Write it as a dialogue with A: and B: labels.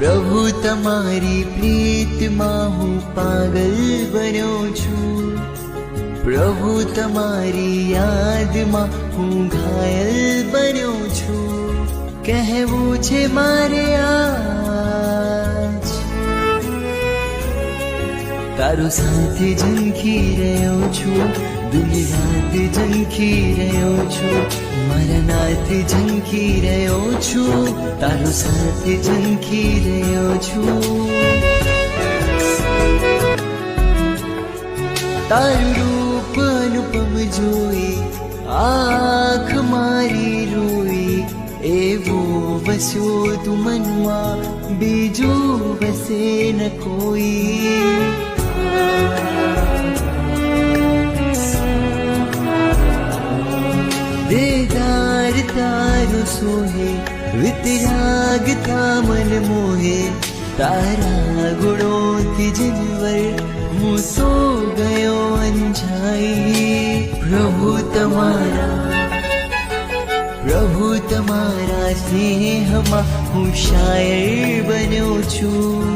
A: પ્રભુ તમારી પ્રીતમાં હું પાગલ બન્યો છું, પ્રભુ તમારી યાદમાં હું ઘાયલ બન્યો છું. કહેવું છે મારે આજ, તારો સાથ ઝંખી રહ્યો છું, દિન રાત ઝંખી રહ્યો છું, મારા નાથ ઝંખી રહ્યો છું, તારો સાથ ઝંખી રહ્યો છું. તારું રૂપ અનુપમ જોઈ આંખ મારી રોઈ, એવો વસ્યો તું મનમાં બીજું વસે ન કોઈ. દેદાર તારો સોહે વિતરાગતા મન મોહે, તારા ગુણોથી જીવર હું સો ગયો અંજાઈ. પ્રભુ તમારા સ્નેહમાં હું શાયર બન્યો છું,